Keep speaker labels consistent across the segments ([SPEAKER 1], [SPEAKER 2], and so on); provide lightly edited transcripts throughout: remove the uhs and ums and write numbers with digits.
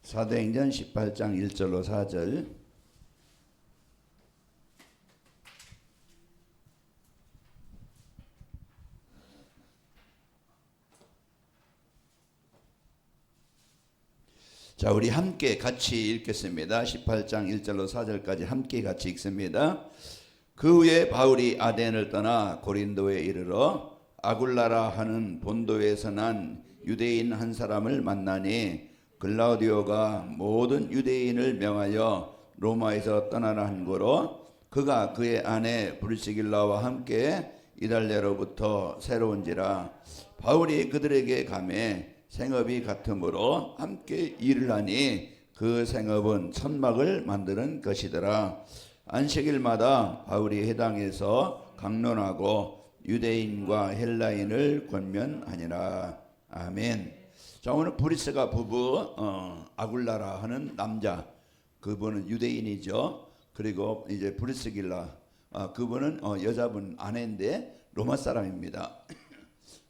[SPEAKER 1] 사도행전 18장 1절로 4절. 자, 우리 함께 같이 읽겠습니다. 18장 1절로 4절까지 함께 같이 읽습니다. 그 후에 바울이 아덴을 떠나 고린도에 이르러 아굴라라 하는 본도에서 난 유대인 한 사람을 만나니 글라우디오가 모든 유대인을 명하여 로마에서 떠나라 한 거로 그가 그의 아내 브리스길라와 함께 이달랴로부터 새로운지라 바울이 그들에게 가매 생업이 같으므로 함께 일을 하니 그 생업은 천막을 만드는 것이더라. 안식일마다 바울이 회당에서 강론하고 유대인과 헬라인을 권면하니라. 아멘. 자, 오늘 브리스가 부부 아굴라라 하는 남자, 그분은 유대인이죠. 그리고 이제 브리스길라, 그분은 여자분 아내인데 로마 사람입니다.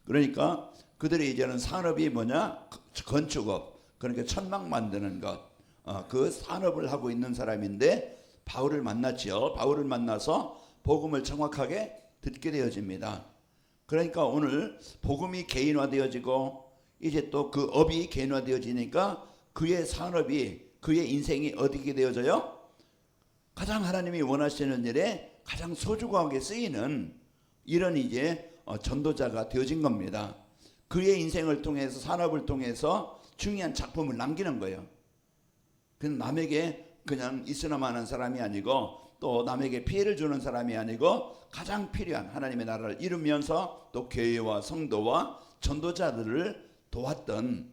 [SPEAKER 1] 그러니까 그들이 이제는 산업이 뭐냐? 건축업, 그러니까 천막 만드는 것, 그 산업을 하고 있는 사람인데 바울을 만났죠. 바울을 만나서 복음을 정확하게 듣게 되어집니다. 그러니까 오늘 복음이 개인화되어지고 이제 또 그 업이 개인화되어지니까 그의 산업이, 그의 인생이 어떻게 되어져요? 가장 하나님이 원하시는 일에 가장 소중하게 쓰이는 이런 이제 전도자가 되어진 겁니다. 그의 인생을 통해서, 산업을 통해서 중요한 작품을 남기는 거예요. 그냥 남에게 그냥 있으나마 하는 사람이 아니고 또 남에게 피해를 주는 사람이 아니고 가장 필요한 하나님의 나라를 이루면서 또 교회와 성도와 전도자들을 도왔던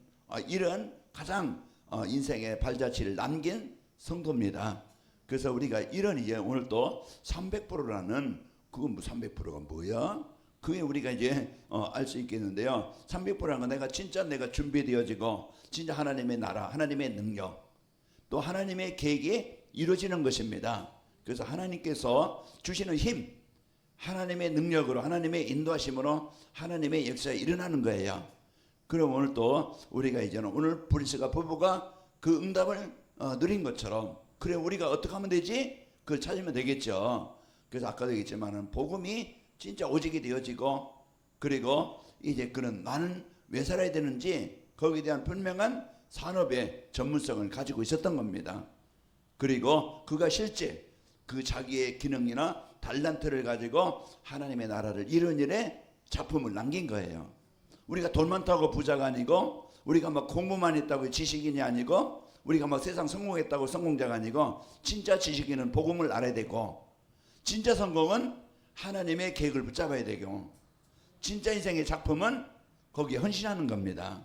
[SPEAKER 1] 이런 가장 인생의 발자취를 남긴 성도입니다. 그래서 우리가 이런 이제 오늘 또 300%라는 그건 300%가 뭐야? 그게 우리가 이제 알 수 있겠는데요. 300%라는 건 내가 진짜 내가 준비되어지고 진짜 하나님의 나라, 하나님의 능력, 또 하나님의 계획이 이루어지는 것입니다. 그래서 하나님께서 주시는 힘, 하나님의 능력으로, 하나님의 인도하심으로 하나님의 역사에 일어나는 거예요. 그럼 오늘 또 우리가 이제는 오늘 브리스가 부부가 그 응답을 누린 것처럼, 그래 우리가 어떻게 하면 되지? 그걸 찾으면 되겠죠. 그래서 아까도 얘기했지만은 복음이 진짜 오직이 되어지고, 그리고 이제 그는 나는 왜 살아야 되는지 거기에 대한 분명한 산업의 전문성을 가지고 있었던 겁니다. 그리고 그가 실제 그 자기의 기능이나 달란트를 가지고 하나님의 나라를 이룬 일에 작품을 남긴 거예요. 우리가 돈 많다고 부자가 아니고, 우리가 막 공부만 했다고 지식인이 아니고, 우리가 막 세상 성공했다고 성공자가 아니고, 진짜 지식인은 복음을 알아야 되고, 진짜 성공은 하나님의 계획을 붙잡아야 되고, 진짜 인생의 작품은 거기에 헌신하는 겁니다.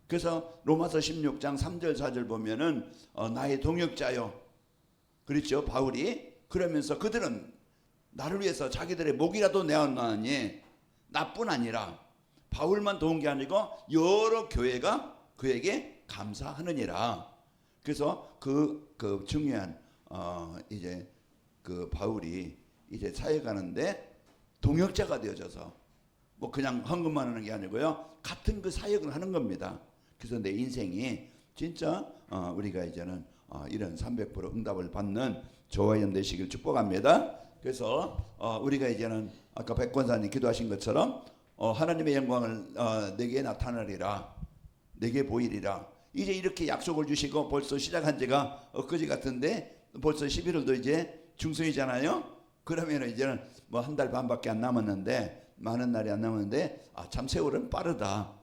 [SPEAKER 1] 그래서 로마서 16장 3절 4절 보면은 나의 동역자요, 그렇죠, 바울이. 그러면서 그들은 나를 위해서 자기들의 목이라도 내어놨으니 나뿐 아니라 바울만 도운 게 아니고 여러 교회가 그에게 감사하느니라. 그래서 그 중요한 이제 그 바울이 이제 사역하는데 동역자가 되어져서 뭐 그냥 헌금만 하는 게 아니고요, 같은 그 사역을 하는 겁니다. 그래서 내 인생이 진짜 우리가 이제는 이런 300% 응답을 받는 저와 연 되시길 축복합니다. 그래서 우리가 이제는 아까 백권사님 기도하신 것처럼 하나님의 영광을 내게 나타나리라, 내게 보이리라. 이제 이렇게 약속을 주시고 벌써 시작한 지가 엊그제 같은데 벌써 11월도 이제 중순이잖아요. 그러면 이제는 뭐 한 달 반밖에 안 남았는데, 많은 날이 안 남았는데 참 세월은 빠르다.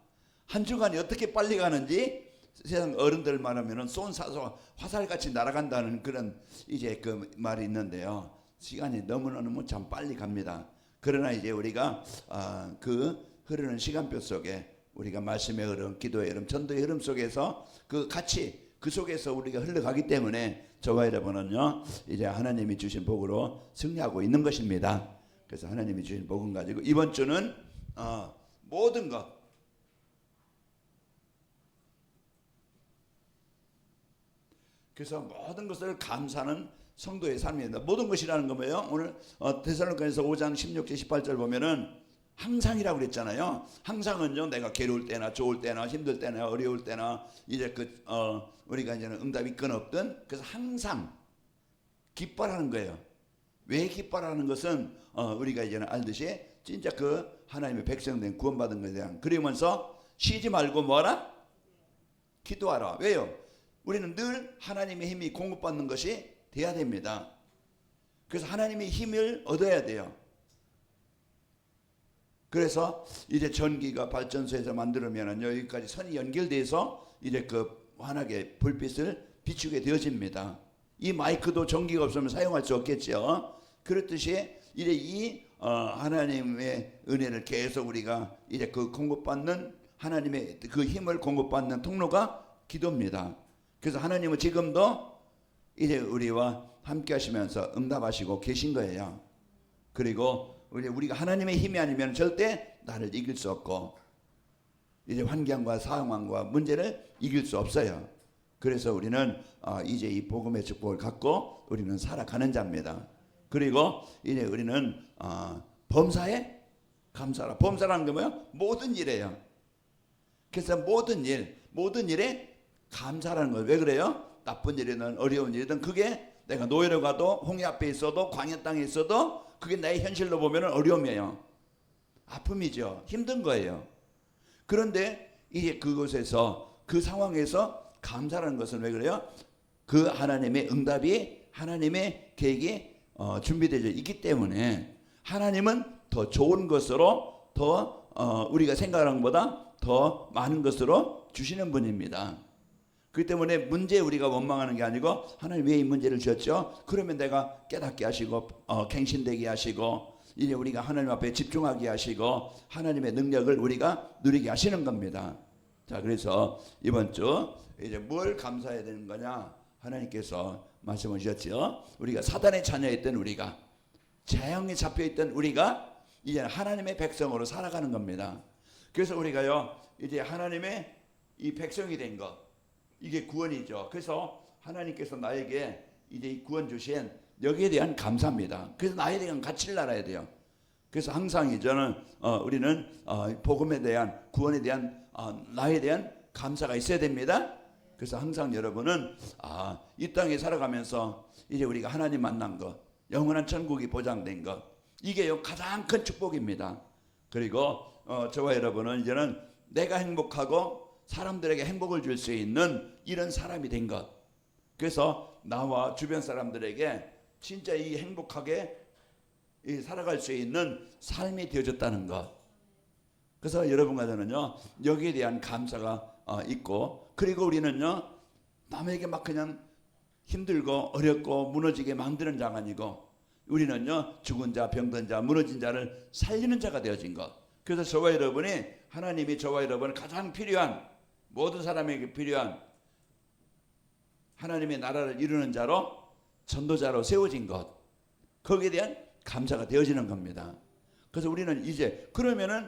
[SPEAKER 1] 한 주간이 어떻게 빨리 가는지 세상 어른들 말하면은 쏜 사서 화살같이 날아간다는 그런 이제 그 말이 있는데요. 시간이 너무너무 참 빨리 갑니다. 그러나 이제 우리가 그 흐르는 시간표 속에 우리가 말씀의 흐름, 기도의 흐름, 전도의 흐름 속에서 그 같이 그 속에서 우리가 흘러가기 때문에 저와 여러분은요 이제 하나님이 주신 복으로 승리하고 있는 것입니다. 그래서 하나님이 주신 복은 가지고 이번 주는 모든 것, 그래서 모든 것을 감사하는 성도의 삶입니다. 모든 것이라는 거 뭐예요? 오늘 데살로니가서 5장 16절 18절 보면은 항상이라고 그랬잖아요. 항상은요, 내가 괴로울 때나 좋을 때나 힘들 때나 어려울 때나 이제 우리가 이제는 응답이 끊없든, 그래서 항상 기뻐하는 거예요. 왜 기뻐하는 것은 우리가 이제는 알듯이 진짜 그 하나님의 백성된 구원받은 것에 대한, 그러면서 쉬지 말고 뭐하라? 기도하라. 왜요? 우리는 늘 하나님의 힘이 공급받는 것이 돼야 됩니다. 그래서 하나님의 힘을 얻어야 돼요. 그래서 이제 전기가 발전소에서 만들면 여기까지 선이 연결돼서 이제 그 환하게 불빛을 비추게 되어집니다. 이 마이크도 전기가 없으면 사용할 수 없겠죠. 그렇듯이 이제 이 하나님의 은혜를 계속 우리가 이제 그 공급받는, 하나님의 그 힘을 공급받는 통로가 기도입니다. 그래서 하나님은 지금도 이제 우리와 함께 하시면서 응답하시고 계신 거예요. 그리고 우리가 하나님의 힘이 아니면 절대 나를 이길 수 없고, 이제 환경과 상황과 문제를 이길 수 없어요. 그래서 우리는 이제 이 복음의 축복을 갖고 우리는 살아가는 자입니다. 그리고 이제 우리는 범사에 감사라. 범사라는 게 뭐예요? 모든 일이에요. 그래서 모든 일에 감사라는 거예요. 왜 그래요? 나쁜 일이든 어려운 일이든, 그게 내가 노예로 가도 홍해 앞에 있어도 광야 땅에 있어도 그게 나의 현실로 보면 어려움이에요. 아픔이죠. 힘든 거예요. 그런데 이제 그곳에서, 그 상황에서 감사라는 것은 왜 그래요? 그 하나님의 응답이, 하나님의 계획이 준비되어 있기 때문에 하나님은 더 좋은 것으로, 더 우리가 생각하는 것보다 더 많은 것으로 주시는 분입니다. 그렇기 때문에 문제에 우리가 원망하는 게 아니고, 하나님 왜 이 문제를 주셨죠? 그러면 내가 깨닫게 하시고 갱신되게 하시고, 이제 우리가 하나님 앞에 집중하게 하시고 하나님의 능력을 우리가 누리게 하시는 겁니다. 자, 그래서 이번 주 이제 뭘 감사해야 되는 거냐? 하나님께서 말씀을 주셨죠. 우리가 사단의 자녀였던 우리가, 재앙에 잡혀있던 우리가 이제 하나님의 백성으로 살아가는 겁니다. 그래서 우리가요, 이제 하나님의 이 백성이 된 것, 이게 구원이죠. 그래서 하나님께서 나에게 이제 이 구원 주신 여기에 대한 감사입니다. 그래서 나에 대한 가치를 알아야 돼요. 그래서 항상 저는 우리는 복음에 대한, 구원에 대한 나에 대한 감사가 있어야 됩니다. 그래서 항상 여러분은 이 땅에 살아가면서 이제 우리가 하나님 만난 것, 영원한 천국이 보장된 것, 이게 가장 큰 축복입니다. 그리고 저와 여러분은 이제는 내가 행복하고 사람들에게 행복을 줄 수 있는 이런 사람이 된 것. 그래서 나와 주변 사람들에게 진짜 이 행복하게 살아갈 수 있는 삶이 되어졌다는 것. 그래서 여러분과 저는요, 여기에 대한 감사가 있고, 그리고 우리는요, 남에게 막 그냥 힘들고 어렵고 무너지게 만드는 자가 아니고, 우리는요, 죽은 자, 병든 자, 무너진 자를 살리는 자가 되어진 것. 그래서 저와 여러분이, 하나님이 저와 여러분을 가장 필요한, 모든 사람에게 필요한 하나님의 나라를 이루는 자로, 전도자로 세워진 것, 거기에 대한 감사가 되어지는 겁니다. 그래서 우리는 이제 그러면은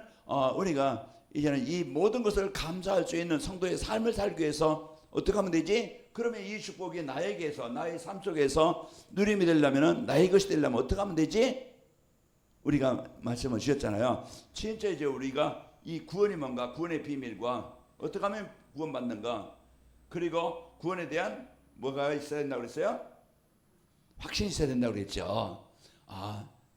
[SPEAKER 1] 우리가 이제는 이 모든 것을 감사할 수 있는 성도의 삶을 살기 위해서 어떻게 하면 되지? 그러면 이 축복이 나에게서, 나의 삶 속에서 누림이 되려면은, 나의 것이 되려면 어떻게 하면 되지? 우리가 말씀을 주셨잖아요. 진짜 이제 우리가 이 구원이 뭔가, 구원의 비밀과 어떻게 하면 구원받는가, 그리고 구원에 대한 뭐가 있어야 된다고 그랬어요? 확신이 있어야 된다고 그랬죠.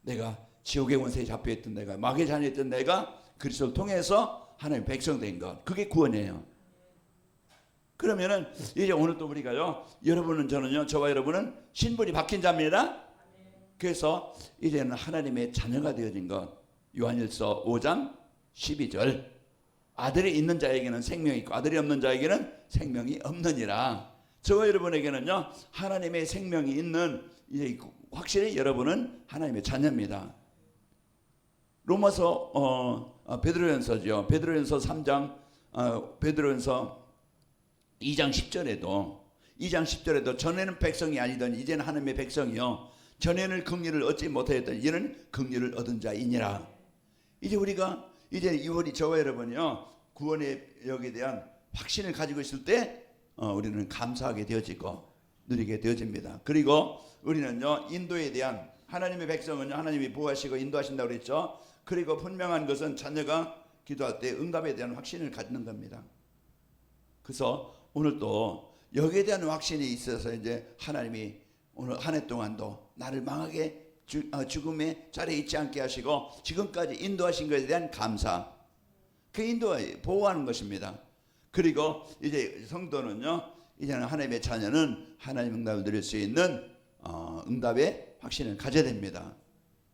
[SPEAKER 1] 내가 지옥의 원세에 잡혀있던 내가, 마귀의 자녀였던 내가 그리스도를 통해서 하나님 백성 된 것, 그게 구원이에요. 그러면은 이제 오늘 또 우리가요, 여러분은, 저는요, 저와 여러분은 신분이 바뀐 자입니다. 그래서 이제는 하나님의 자녀가 되어진 것. 요한일서 5장 12절, 아들이 있는 자에게는 생명이 있고 아들이 없는 자에게는 생명이 없느니라. 저와 여러분에게는요, 하나님의 생명이 있는, 이제 확실히 여러분은 하나님의 자녀입니다. 로마서 베드로전서죠. 베드로전서 3장, 베드로전서 2장 10절에도 전에는 백성이 아니던 이제는 하나님의 백성이요, 전에는 긍휼을 얻지 못하였던 이는 긍휼을 얻은 자이니라. 이제 우리가 이제 이번이 저와 여러분이요, 구원의 여기에 대한 확신을 가지고 있을 때 우리는 감사하게 되어지고 누리게 되어집니다. 그리고 우리는요, 인도에 대한 하나님의 백성은 하나님이 보호하시고 인도하신다고 그랬죠. 그리고 분명한 것은 자녀가 기도할 때 응답에 대한 확신을 갖는 겁니다. 그래서 오늘 또 여기에 대한 확신이 있어서 이제 하나님이 오늘 한 해 동안도 나를 망하게 죽음의 자리에 있지 않게 하시고 지금까지 인도하신 것에 대한 감사, 그 인도 보호하는 것입니다. 그리고 이제 성도는요, 이제는 하나님의 자녀는 하나님 응답을 드릴 수 있는 응답의 확신을 가져야 됩니다.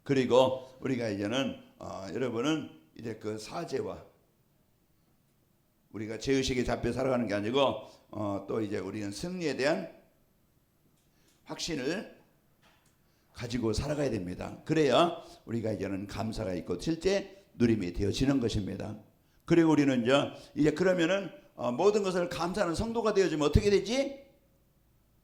[SPEAKER 1] 그리고 우리가 이제는 여러분은 이제 그 사죄와 우리가 죄의식에 잡혀 살아가는 게 아니고 또 이제 우리는 승리에 대한 확신을 가지고 살아가야 됩니다. 그래야 우리가 이제는 감사가 있고 실제 누림이 되어지는 것입니다. 그리고 우리는 이제 그러면은 모든 것을 감사하는 성도가 되어지면 어떻게 되지?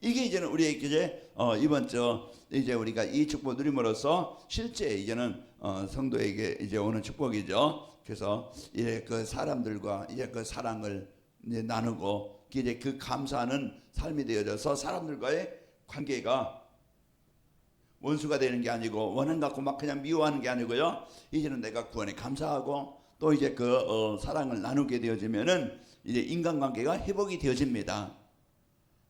[SPEAKER 1] 이게 이제는 우리에게 이제 이번 주 이제 우리가 이 축복 누림으로써 실제 이제는 성도에게 이제 오는 축복이죠. 그래서 이제 그 사람들과 이제 그 사랑을 이제 나누고 이제 그 감사하는 삶이 되어져서 사람들과의 관계가 원수가 되는 게 아니고 원한 갖고 막 그냥 미워하는 게 아니고요. 이제는 내가 구원에 감사하고 또 이제 그 사랑을 나누게 되어지면은 이제 인간관계가 회복이 되어집니다.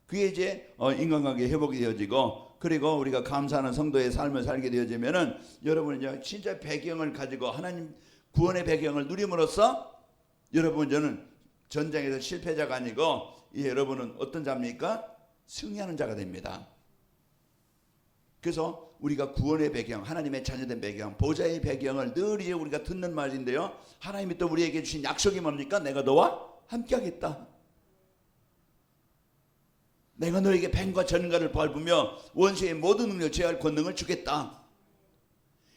[SPEAKER 1] 그게 이제 인간관계 회복이 되어지고 그리고 우리가 감사하는 성도의 삶을 살게 되어지면은 여러분 이제 진짜 배경을 가지고 하나님 구원의 배경을 누림으로써 여러분 저는 전쟁에서 실패자가 아니고 이제 여러분은 어떤 자입니까? 승리하는 자가 됩니다. 그래서 우리가 구원의 배경, 하나님의 자녀된 배경, 보좌의 배경을 늘 이제 우리가 듣는 말인데요. 하나님이 또 우리에게 주신 약속이 뭡니까? 내가 너와 함께하겠다. 내가 너에게 뱀과 전갈을 밟으며 원수의 모든 능력 제할 권능을 주겠다.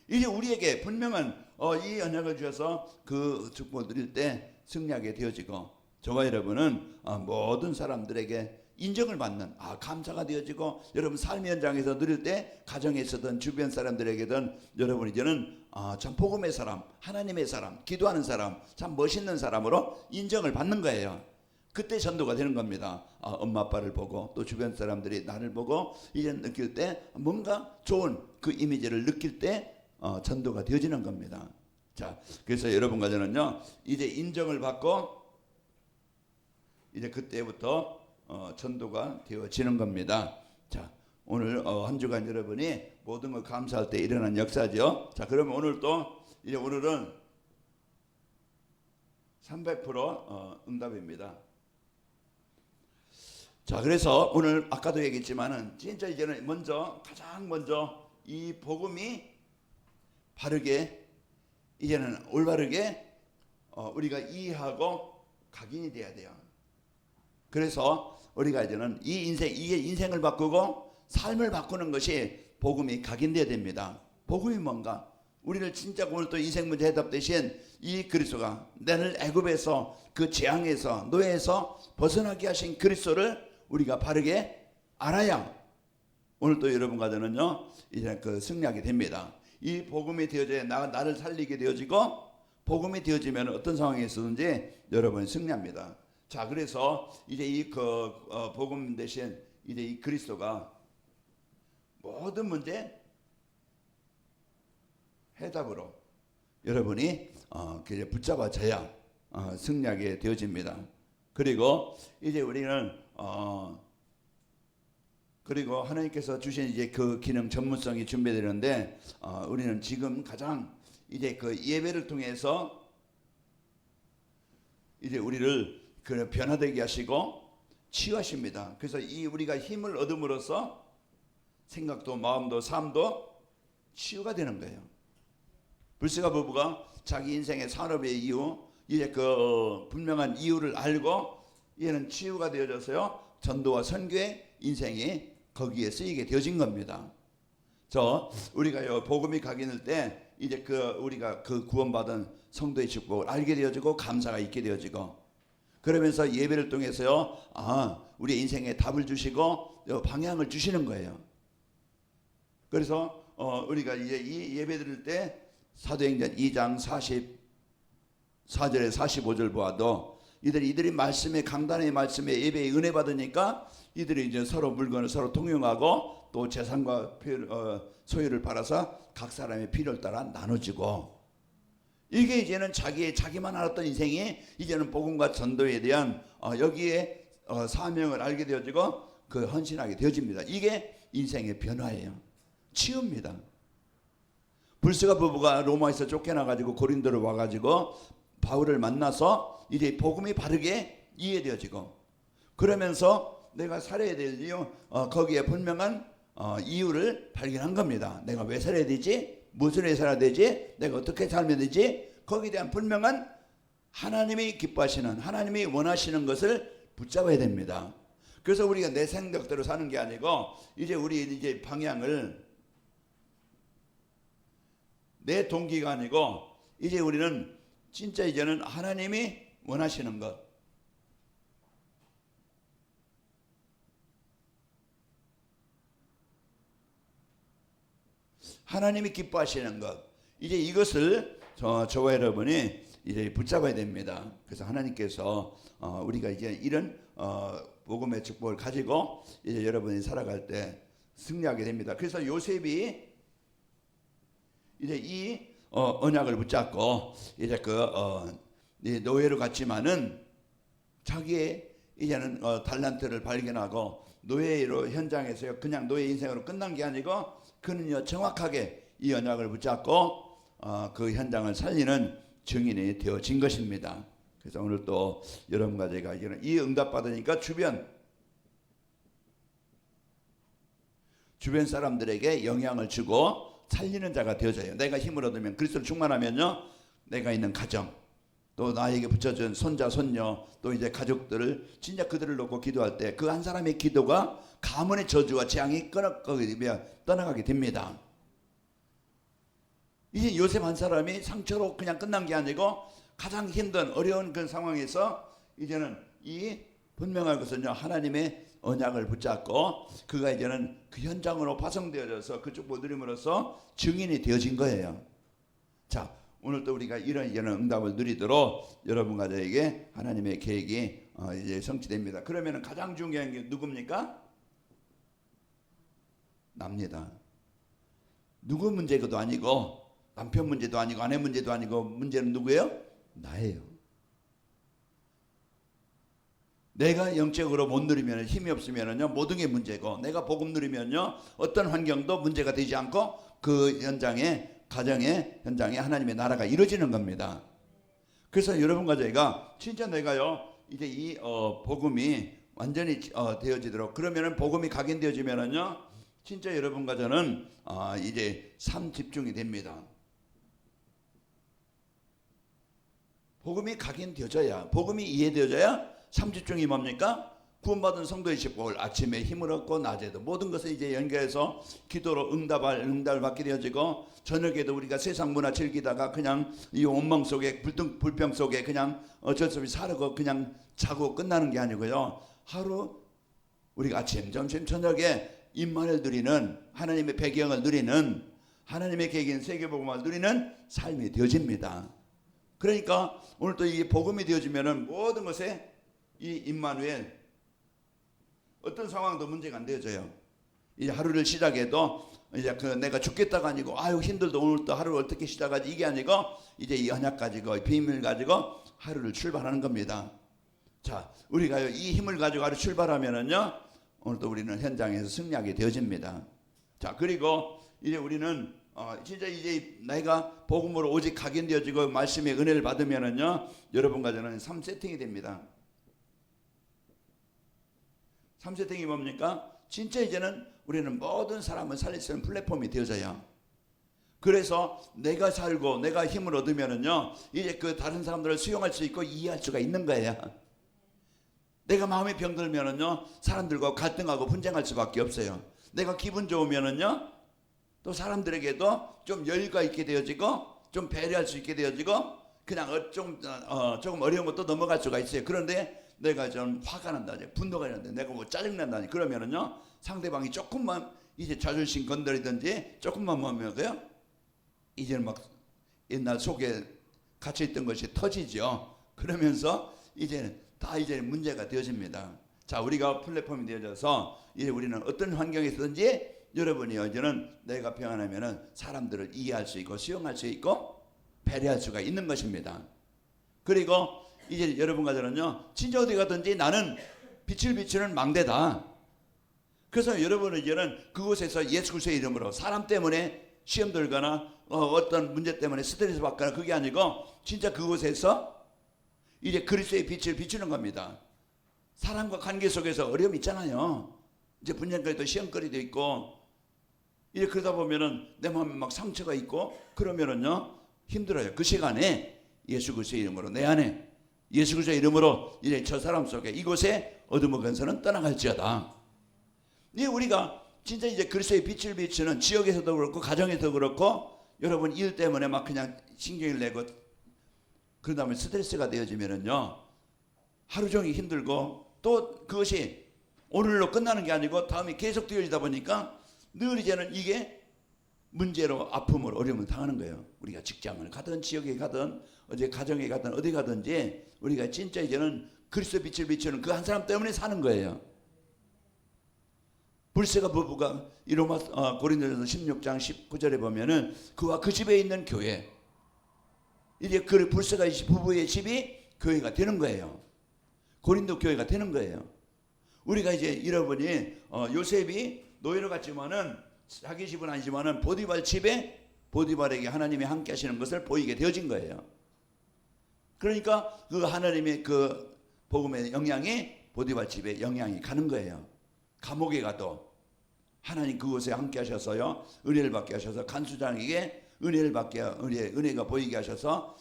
[SPEAKER 1] 이제 우리에게 분명한 이 언약을 주셔서 그 축복을 드릴 때 승리하게 되어지고 저와 여러분은 모든 사람들에게 인정을 받는 감사가 되어지고 여러분 삶의 현장에서 누릴 때 가정에서든 주변 사람들에게든 여러분 이제는 참 복음의 사람, 하나님의 사람, 기도하는 사람, 참 멋있는 사람으로 인정을 받는 거예요. 그때 전도가 되는 겁니다. 엄마 아빠를 보고 또 주변 사람들이 나를 보고 이제 느낄 때 뭔가 좋은 그 이미지를 느낄 때 전도가 되어지는 겁니다. 자, 그래서 여러분과 저는요 이제 인정을 받고 이제 그때부터 전도가 되어지는 겁니다. 자, 오늘 한 주간 여러분이 모든 걸 감사할 때 일어난 역사죠. 자, 그러면 오늘 또 이제 오늘은 300% 응답입니다. 자, 그래서 오늘 아까도 얘기했지만은 진짜 이제는 가장 먼저 이 복음이 바르게 이제는 올바르게 우리가 이해하고 각인이 돼야 돼요. 그래서 우리가 이제는 이게 인생을 바꾸고 삶을 바꾸는 것이 복음이 각인돼야 됩니다. 복음이 뭔가? 우리를 진짜 오늘 또 인생 문제 해답 대신 이 그리스도가 나를 애굽에서 그 재앙에서 노예에서 벗어나게 하신 그리스도를 우리가 바르게 알아야 오늘 또 여러분과 저는요 이제 그 승리하게 됩니다. 이 복음이 되어져야 나를 살리게 되어지고 복음이 되어지면 어떤 상황에 있었는지 여러분 승리합니다. 자, 그래서 이제 이 복음 대신 이제 이 그리스도가 모든 문제 해답으로 여러분이 그냥 붙잡아져야 승리하게 되어집니다. 그리고 이제 우리는 그리고 하나님께서 주신 이제 그 기능 전문성이 준비되는데 우리는 지금 가장 이제 그 예배를 통해서 이제 우리를 그 변화되게 하시고 치유하십니다. 그래서 이 우리가 힘을 얻음으로써 생각도 마음도 삶도 치유가 되는 거예요. 불세가 부부가 자기 인생의 산업의 이유 이제 그 분명한 이유를 알고 얘는 치유가 되어져서요 전도와 선교의 인생이 거기에 쓰이게 되어진 겁니다. 우리가 복음이 각인할 때 이제 우리가 그 구원받은 성도의 축복을 알게 되어지고 감사가 있게 되어지고 그러면서 예배를 통해서요 우리 인생에 답을 주시고 방향을 주시는 거예요. 그래서 우리가 이제 이 예배 드릴 때 사도행전 2장 44절에 45절 보아도 이들이 말씀에 강단의 말씀에 예배에 은혜 받으니까 이들이 이제 서로 물건을 서로 통용하고 또 재산과 소유를 팔아서 각 사람의 필요를 따라 나눠지고 이게 이제는 자기만 알았던 인생이 이제는 복음과 전도에 대한 여기에 사명을 알게 되어지고 그 헌신하게 되어집니다. 이게 인생의 변화예요. 치유입니다. 불스가 부부가 로마에서 쫓겨나가지고 고린도를 와가지고 바울을 만나서 이제 복음이 바르게 이해되어지고 그러면서 내가 살아야 될 이유 거기에 분명한 이유를 발견한 겁니다. 내가 왜 살아야 되지? 무슨 일 살아야 되지? 내가 어떻게 살면 되지? 거기에 대한 분명한 하나님이 기뻐하시는 하나님이 원하시는 것을 붙잡아야 됩니다. 그래서 우리가 내 생각대로 사는 게 아니고 이제 우리 이제 방향을 내 동기가 아니고 이제 우리는 진짜 이제는 하나님이 원하시는 것 하나님이 기뻐하시는 것 이제 이것을 저와 여러분이 이제 붙잡아야 됩니다. 그래서 하나님께서 우리가 이제 이런 복음의 축복을 가지고 이제 여러분이 살아갈 때 승리하게 됩니다. 그래서 요셉이 이제 이 언약을 붙잡고 이제 노예로 갔지만은 자기의 이제는 달란트를 발견하고 노예로 현장에서 그냥 노예 인생으로 끝난 게 아니고 그는요 정확하게 이 언약을 붙잡고 그 현장을 살리는 증인이 되어진 것입니다. 그래서 오늘 또 여러분과 제가 이 응답 받으니까 주변 사람들에게 영향을 주고 살리는 자가 되어져요. 내가 힘을 얻으면 그리스도를 충만하면요 내가 있는 가정 또 나에게 붙여준 손자 손녀 또 이제 가족들을 진짜 그들을 놓고 기도할 때 그 한 사람의 기도가 가문의 저주와 재앙이 떠나가게 됩니다. 이제 요셉 한 사람이 상처로 그냥 끝난 게 아니고 가장 힘든 어려운 그 상황에서 이제는 이 분명한 것은요 하나님의 언약을 붙잡고 그가 이제는 그 현장으로 파송되어져서 그 축복을 누림으로써 증인이 되어진 거예요. 자 오늘 또 우리가 이런 응답을 누리도록 여러분과 저에게 하나님의 계획이 이제 성취됩니다. 그러면 가장 중요한 게 누굽니까? 납니다. 누구 문제도 아니고 남편 문제도 아니고 아내 문제도 아니고 문제는 누구예요? 나예요. 내가 영적으로 못 누리면 힘이 없으면요 모든 게 문제고 내가 복음 누리면요 어떤 환경도 문제가 되지 않고 그 현장에 가정의 현장에 하나님의 나라가 이루어지는 겁니다. 그래서 여러분과 저희가 진짜 내가요 이제 이 복음이 완전히 되어지도록 그러면은 복음이 각인되어지면은요 진짜 여러분과 저는 이제 삶 집중이 됩니다. 복음이 각인되어져야 복음이 이해되어져야 삶 집중이 뭡니까? 구원받은 성도의 축복을 아침에 힘을 얻고 낮에도 모든 것을 이제 연결해서 기도로 응답을 받게 되어지고 저녁에도 우리가 세상 문화 즐기다가 그냥 이 온망 속에 불병 속에 그냥 어쩔 수 없이 살고 그냥 자고 끝나는 게 아니고요. 하루 우리가 아침, 점심, 저녁에 임만을 누리는 하나님의 배경을 누리는 하나님의 계획인 세계복음을 누리는 삶이 되어집니다. 그러니까 오늘 또 이 복음이 되어지면은 모든 것에 이 임마누엘 어떤 상황도 문제가 안 되어져요. 이제 하루를 시작해도 이제 내가 죽겠다가 아니고 아유 힘들다 오늘 또 하루를 어떻게 시작하지 이게 아니고 이제 이 언약 가지고 이 비밀 가지고 하루를 출발하는 겁니다. 자 우리가 이 힘을 가지고 하루 출발하면은요 오늘 또 우리는 현장에서 승리하게 되어집니다. 자 그리고 이제 우리는 진짜 이제 내가 복음으로 오직 각인되어지고 말씀의 은혜를 받으면은요 여러분과 저는 3세팅이 됩니다. 3세팅이 뭡니까? 진짜 이제는 우리는 모든 사람을 살릴 수 있는 플랫폼이 되어져요. 그래서 내가 살고 내가 힘을 얻으면은요 이제 그 다른 사람들을 수용할 수 있고 이해할 수가 있는 거예요. 내가 마음에 병들면은요 사람들과 갈등하고 분쟁할 수밖에 없어요. 내가 기분 좋으면은요 또 사람들에게도 좀 여유가 있게 되어지고 좀 배려할 수 있게 되어지고 그냥 조금 어려운 것도 넘어갈 수가 있어요. 그런데 내가 좀 화가 난다, 분노가 나는데 내가 뭐 짜증난다 그러면은요 상대방이 조금만 이제 자존심 건드리든지 조금만 뭐면요 이제는 막 옛날 속에 갇혀있던 것이 터지죠. 그러면서 이제는 다 이제 문제가 되어집니다. 자, 우리가 플랫폼이 되어져서 이제 우리는 어떤 환경에서든지 여러분이 이제는 내가 평안하면은 사람들을 이해할 수 있고 수용할 수 있고 배려할 수가 있는 것입니다. 그리고 이제 여러분과 저는요, 진짜 어디 가든지 나는 빛을 비추는 망대다. 그래서 여러분은 이제는 그곳에서 예수 그리스도의 이름으로 사람 때문에 시험 들거나 어떤 문제 때문에 스트레스 받거나 그게 아니고 진짜 그곳에서 이제 그리스도의 빛을 비추는 겁니다. 사람과 관계 속에서 어려움이 있잖아요. 이제 분쟁거리도 시험거리도 있고 이제 그러다 보면은 내 마음에 막 상처가 있고 그러면은요 힘들어요. 그 시간에 예수 그리스도의 이름으로 내 안에 예수 그리스도의 이름으로 이제 저 사람 속에 이곳에 어둠의 근세는 떠나갈지어다. 이 우리가 진짜 이제 그리스도의 빛을 비추는 지역에서도 그렇고 가정에서도 그렇고 여러분 일 때문에 막 그냥 신경을 내고 그러다 보면 스트레스가 되어지면은요 하루 종일 힘들고 또 그것이 오늘로 끝나는 게 아니고 다음에 계속 되어지다 보니까 늘 이제는 이게 문제로 아픔을 어려움을 당하는 거예요. 우리가 직장을 가든 지역에 가든 어디 가정에 가든 어디 가든지 우리가 진짜 이제는 그리스도 빛을 비추는 그 한 사람 때문에 사는 거예요. 불세가 부부가 이 고린도전서 16장 19절에 보면은 그와 그 집에 있는 교회 이제 그 불세가 부부의 집이 교회가 되는 거예요. 고린도 교회가 되는 거예요. 우리가 이제 여러분이 요셉이 노예로 갔지만은 자기 집은 아니지만은 보디발 집에 보디발에게 하나님이 함께 하시는 것을 보이게 되어진 거예요. 그러니까 그 하나님의 그 복음의 영향이 보디발 집에 영향이 가는 거예요. 감옥에 가도 하나님 그곳에 함께 하셔서요 은혜를 받게 하셔서 간수장에게 은혜를 받게 은혜가 보이게 하셔서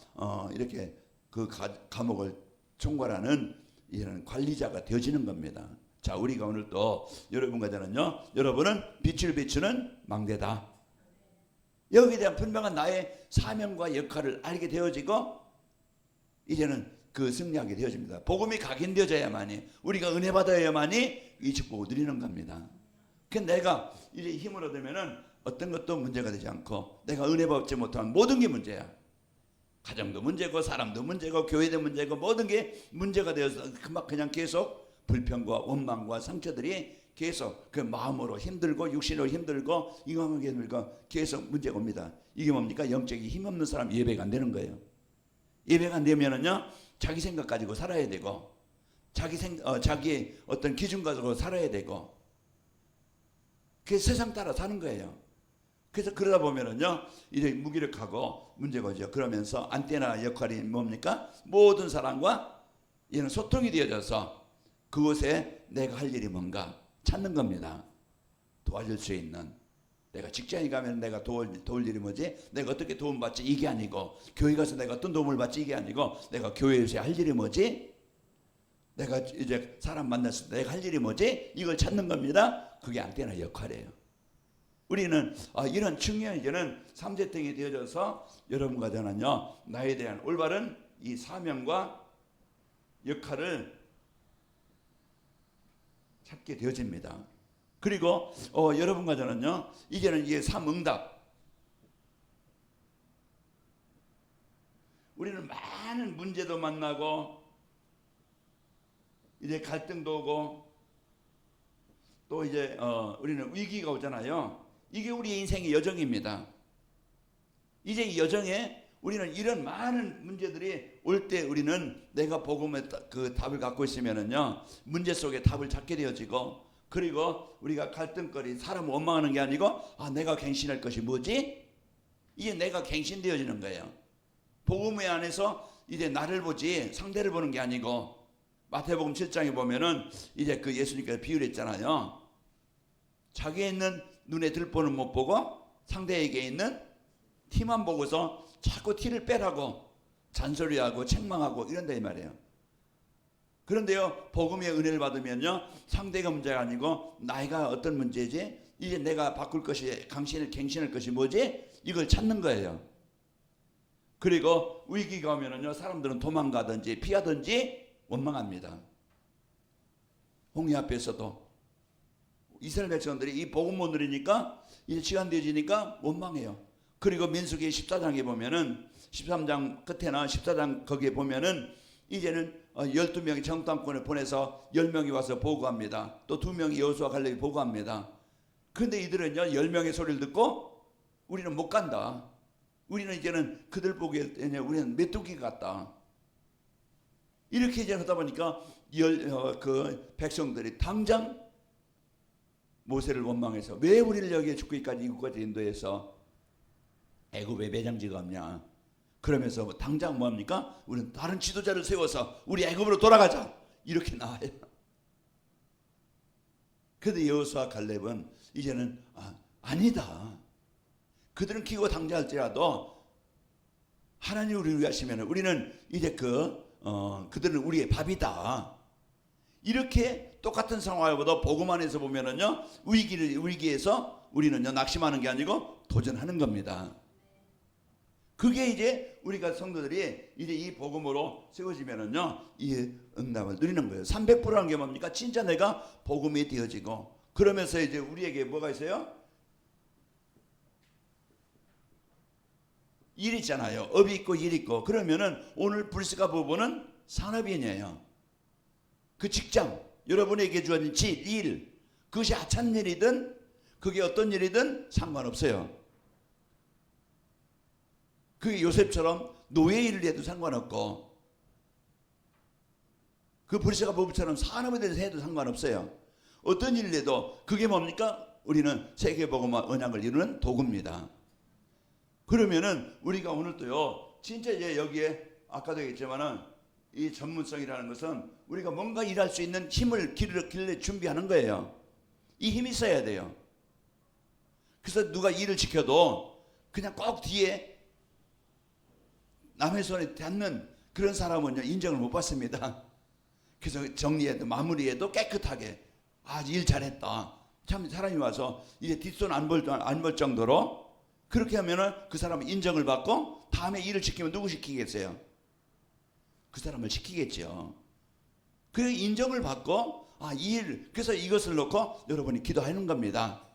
[SPEAKER 1] 이렇게 그 감옥을 총괄하는 이런 관리자가 되어지는 겁니다. 자, 우리가 오늘 또 여러분과 저는요, 여러분은 빛을 비추는 망대다. 여기에 대한 분명한 나의 사명과 역할을 알게 되어지고 이제는 그 승리하게 되어집니다. 복음이 각인되어져야만이 우리가 은혜 받아야만이 이 축복을 누리는 겁니다. 그 내가 이제 힘을 얻으면은 어떤 것도 문제가 되지 않고 내가 은혜 받지 못한 모든 게 문제야. 가정도 문제고 사람도 문제고 교회도 문제고 모든 게 문제가 되어서 그냥 계속 불평과 원망과 상처들이 계속 그 마음으로 힘들고 육신으로 힘들고 인간관계 힘들고 계속 문제가 옵니다. 이게 뭡니까? 영적인 힘없는 사람 예배가 안 되는 거예요. 예배가 안 되면은요 자기 생각 가지고 살아야 되고 자기 어떤 기준 가지고 살아야 되고 그 세상 따라 사는 거예요. 그래서 그러다 보면은요 이제 무기력하고 문제가 오죠. 그러면서 안테나 역할이 뭡니까? 모든 사람과 이런 소통이 되어져서 그곳에 내가 할 일이 뭔가 찾는 겁니다. 도와줄 수 있는. 내가 직장에 가면 내가 도울 일이 뭐지? 내가 어떻게 도움받지? 이게 아니고 교회 가서 내가 어떤 도움을 받지? 이게 아니고 내가 교회에서 할 일이 뭐지? 내가 이제 사람 만났을 때 내가 할 일이 뭐지? 이걸 찾는 겁니다. 그게 안테나 역할이에요. 우리는 이런 중요한 이제는 3대등이 되어져서 여러분과 저는요 나에 대한 올바른 이 사명과 역할을 찾게 되어집니다. 그리고 여러분과 저는요 이제는 이게 삼응답 우리는 많은 문제도 만나고 이제 갈등도 오고 또 이제 우리는 위기가 오잖아요. 이게 우리의 인생의 여정입니다. 이제 이 여정에 우리는 이런 많은 문제들이 올 때 우리는 내가 복음의 그 답을 갖고 있으면은요 문제 속에 답을 찾게 되어지고 그리고 우리가 갈등거리 사람 원망하는 게 아니고 내가 갱신할 것이 뭐지? 이게 내가 갱신되어지는 거예요. 복음의 안에서 이제 나를 보지 상대를 보는 게 아니고 마태복음 7장에 보면은 이제 그 예수님께서 비유를 했잖아요. 자기에 있는 눈에 들보는 못 보고 상대에게 있는 티만 보고서 자꾸 티를 빼라고 잔소리하고 책망하고 이런다 이 말이에요. 그런데요 복음의 은혜를 받으면요 상대가 문제가 아니고 나이가 어떤 문제지? 이제 내가 바꿀 것이 갱신할 것이 뭐지? 이걸 찾는 거예요. 그리고 위기가 오면은요 사람들은 도망가든지 피하든지 원망합니다. 홍해 앞에서도 이스라엘 백성들이 이 복음 못 누리니까 이제 시간 되어지니까 원망해요. 그리고 민수기 14장에 보면은 13장 끝에나 14장 거기에 보면은 이제는 12명이 정탐꾼을 보내서 10명이 와서 보고합니다. 또 2명이 여호수아 갈렙이 보고합니다. 그런데 이들은요 10명의 소리를 듣고 우리는 못 간다. 우리는 이제는 그들 보기에 우리는 메뚜기 같다. 이렇게 이제 하다 보니까 그 백성들이 당장 모세를 원망해서 왜 우리를 여기에 죽기까지 이곳까지 인도해서 애굽에 매장지가 없냐. 그러면서 당장 뭐합니까? 우리는 다른 지도자를 세워서 우리 애굽으로 돌아가자. 이렇게 나와요. 그런데 여호수아 갈렙은 이제는 아니다. 그들은 기고 당자할지라도 하나님 우리를 위하시면 우리는 이제 그들은 우리의 밥이다. 이렇게 똑같은 상황보다 복음 안에서 보면은요 위기에서 우리는요 낙심하는 게 아니고 도전하는 겁니다. 그게 이제 우리가 성도들이 이제 이 복음으로 세워지면은요 이 응답을 누리는 거예요. 300%라는 게 뭡니까? 진짜 내가 복음이 되어지고 그러면서 이제 우리에게 뭐가 있어요? 일 있잖아요. 업이 있고 일 있고. 그러면은 오늘 불스가 부부는 산업인이에요. 그 직장, 여러분에게 주어진 일, 그것이 하찮은 일이든 그게 어떤 일이든 상관없어요. 그게 요셉처럼 노예 일을 해도 상관없고 그 불스가 부부처럼 산업에 대해서 해도 상관없어요. 어떤 일을 해도 그게 뭡니까? 우리는 세계복음화 언약을 이루는 도구입니다. 그러면은 우리가 오늘도요 진짜 이제 여기에 아까도 얘기했지만은 이 전문성이라는 것은 우리가 뭔가 일할 수 있는 힘을 길러 준비하는 거예요. 이 힘이 있어야 돼요. 그래서 누가 일을 지켜도 그냥 꼭 뒤에 남의 손에 닿는 그런 사람은요 인정을 못 받습니다. 그래서 정리해도 마무리해도 깨끗하게 일 잘했다. 참 사람이 와서 이제 뒷손 안 볼 정도로 그렇게 하면은 그 사람은 인정을 받고 다음에 일을 시키면 누구 시키겠어요? 그 사람을 시키겠죠. 그 인정을 받고 그래서 이것을 놓고 여러분이 기도하는 겁니다.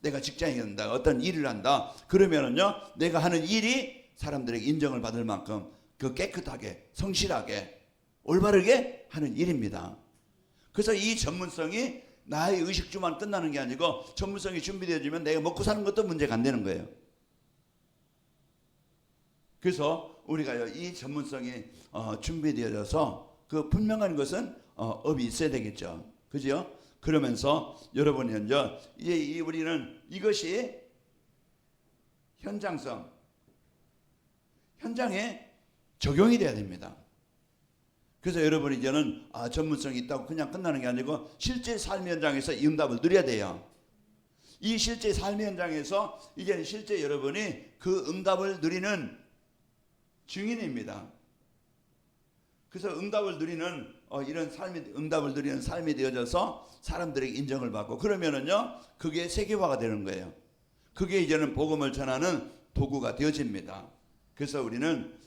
[SPEAKER 1] 내가 직장에 간다, 어떤 일을 한다. 그러면은요 내가 하는 일이 사람들에게 인정을 받을 만큼 그 깨끗하게 성실하게 올바르게 하는 일입니다. 그래서 이 전문성이 나의 의식주만 끝나는 게 아니고 전문성이 준비되어지면 내가 먹고 사는 것도 문제가 안 되는 거예요. 그래서 우리가 이 전문성이 준비되어져서 그 분명한 것은 업이 있어야 되겠죠. 그죠? 그러면서 여러분이 이제 우리는 이것이 현장에 적용이 돼야 됩니다. 그래서 여러분이 이제는 전문성이 있다고 그냥 끝나는 게 아니고 실제 삶 현장에서 이 응답을 누려야 돼요. 이 실제 삶 현장에서 이제는 실제 여러분이 그 응답을 누리는 증인입니다. 그래서 응답을 누리는 응답을 누리는 삶이 되어져서 사람들에게 인정을 받고 그러면은요 그게 세계화가 되는 거예요. 그게 이제는 복음을 전하는 도구가 되어집니다. 그래서 우리는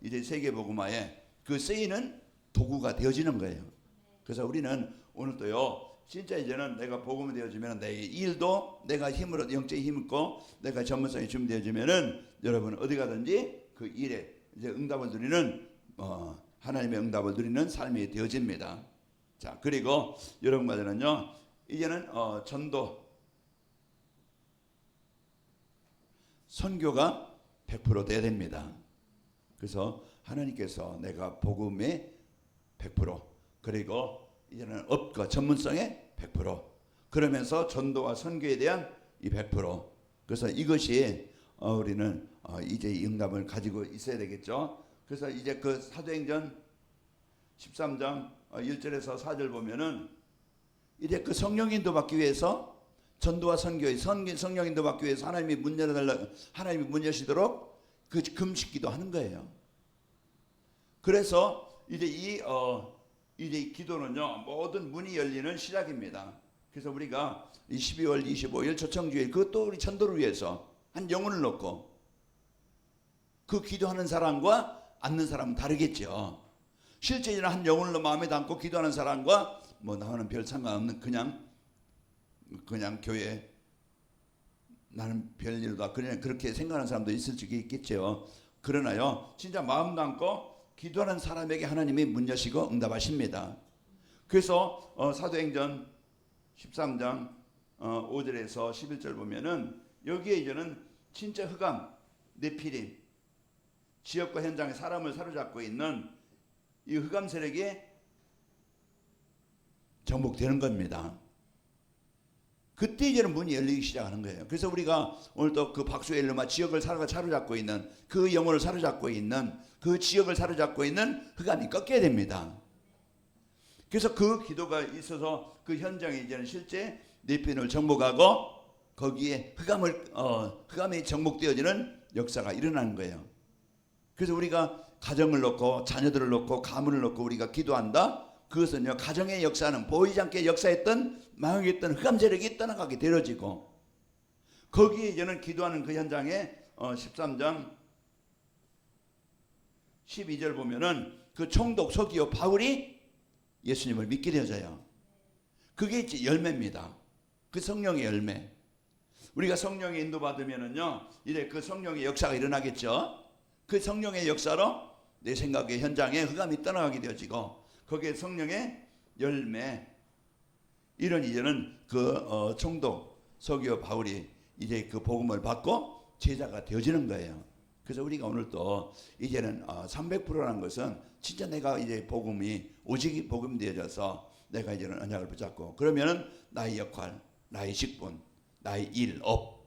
[SPEAKER 1] 이제 세계 복음화에 그 쓰이는 도구가 되어지는 거예요. 그래서 우리는 오늘도요 진짜 이제는 내가 복음이 되어지면 내 일도 내가 힘으로 영적인 힘 있고 내가 전문성이 준비되어지면은 여러분 어디 가든지 그 일에 이제 응답을 누리는 하나님의 응답을 누리는 삶이 되어집니다. 자 그리고 여러분과는요 이제는 전도 선교가 100% 돼야 됩니다. 그래서 하나님께서 내가 복음의 100% 그리고 이제는 업과 전문성의 100% 그러면서 전도와 선교에 대한 이 100% 그래서 이것이 우리는 이제 이 응답을 가지고 있어야 되겠죠. 그래서 이제 그 사도행전 13장 1절에서 4절 보면은 이제 그 성령 인도 받기 위해서 전도와 선교의 성령 인도 받기 위해서 하나님이 문 여시도록 그 금식기도 하는 거예요. 그래서 이제 이 기도는요 모든 문이 열리는 시작입니다. 그래서 우리가 12월 25일 초청주일 그것도 우리 전도를 위해서 한 영혼을 놓고 그 기도하는 사람과 않는 사람은 다르겠죠. 실제 한 영혼을 마음에 담고 기도하는 사람과 나와는 별 상관없는 그냥 교회 나는 별일도 그냥 그렇게 생각하는 사람도 있을 수 있겠죠. 그러나요, 진짜 마음 담고 기도하는 사람에게 하나님이 문 여시고 응답하십니다. 그래서 사도행전 13장 5절에서 11절 보면은 여기에 이제는 진짜 흑암, 네피림, 지역과 현장에 사람을 사로잡고 있는 이 흑암 세력이 정복되는 겁니다. 그때 이제는 문이 열리기 시작하는 거예요. 그래서 우리가 오늘 또 그 박수엘르마 지역을 사로잡고 있는 그 영혼을 사로잡고 있는 그 지역을 사로잡고 있는 흑암이 꺾여야 됩니다. 그래서 그 기도가 있어서 그 현장에 이제는 실제 네피림을 정복하고 거기에 흑암이 정복되어지는 역사가 일어나는 거예요. 그래서 우리가 가정을 놓고 자녀들을 놓고 가문을 놓고 우리가 기도한다. 그것은요, 가정의 역사는 보이지 않게 역사했던 망하겠던 흑암 세력이 떠나가게 되어지고, 거기에 이제는 기도하는 그 현장에 13장 12절 보면은 그 총독 서기오 바울이 예수님을 믿게 되어져요. 그게 이제 열매입니다. 그 성령의 열매. 우리가 성령의 인도받으면은요, 이제 그 성령의 역사가 일어나겠죠. 그 성령의 역사로 내 생각의 현장에 흑암이 떠나가게 되어지고, 거기에 성령의 열매, 이런 이제는 그 총독 서기오 바울이 이제 그 복음을 받고 제자가 되어지는 거예요. 그래서 우리가 오늘 또 이제는 300%라는 것은 진짜 내가 이제 복음이 오직 복음 되어져서 내가 이제는 언약을 붙잡고, 그러면은 나의 역할, 나의 직분, 나의 일, 업,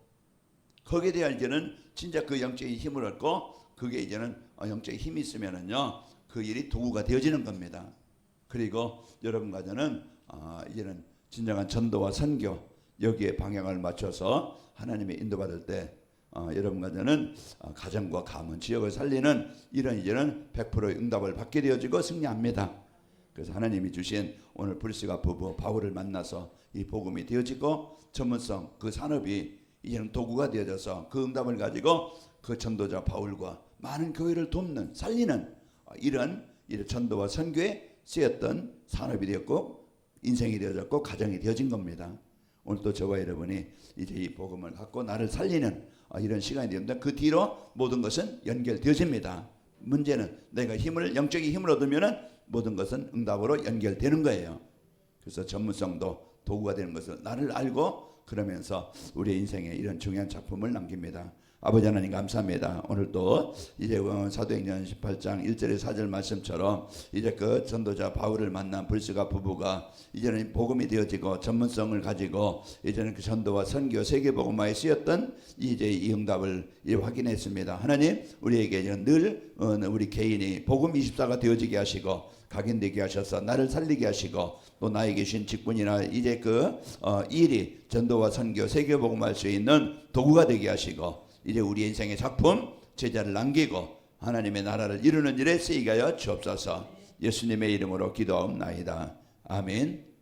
[SPEAKER 1] 거기에 대한 이제는 진짜 그 영적인 힘을 얻고, 그게 이제는 영적인 힘이 있으면은요, 그 일이 도구가 되어지는 겁니다. 그리고 여러분과 저는 이제는 진정한 전도와 선교, 여기에 방향을 맞춰서 하나님의 인도받을 때 여러분과 저는 가정과 가문, 지역을 살리는 이런 이제는 100%의 응답을 받게 되어지고 승리합니다. 그래서 하나님이 주신 오늘 브리스가 부부 바울을 만나서 이 복음이 되어지고 전문성, 그 산업이 이제는 도구가 되어져서 그 응답을 가지고 그 전도자 바울과 많은 교회를 돕는, 살리는 이런 전도와 선교에 쓰였던 산업이 되었고 인생이 되어졌고 가정이 되어진 겁니다. 오늘 또 저와 여러분이 이제 이 복음을 갖고 나를 살리는 이런 시간이 되는데, 그 뒤로 모든 것은 연결되어집니다. 문제는 내가 영적인 힘을 얻으면은 모든 것은 응답으로 연결되는 거예요. 그래서 전문성도 도구가 되는 것을 나를 알고, 그러면서 우리의 인생에 이런 중요한 작품을 남깁니다. 아버지 하나님 감사합니다. 오늘 또 이제 사도행전 18장 1절에 4절 말씀처럼 이제 그 전도자 바울을 만난 브리스가 부부가 이제는 복음이 되어지고 전문성을 가지고 이제는 그 전도와 선교 세계복음화에 쓰였던 이제 이 응답을 확인했습니다. 하나님, 우리에게 늘 우리 개인이 복음 24가 되어지게 하시고 각인되게 하셔서 나를 살리게 하시고, 또 나에게 주신 직분이나 이제 그 일이 전도와 선교 세계복음할 수 있는 도구가 되게 하시고, 이제 우리 인생의 작품 제자를 남기고 하나님의 나라를 이루는 일에 쓰이게 하여 주옵소서. 예수님의 이름으로 기도하옵나이다. 아멘.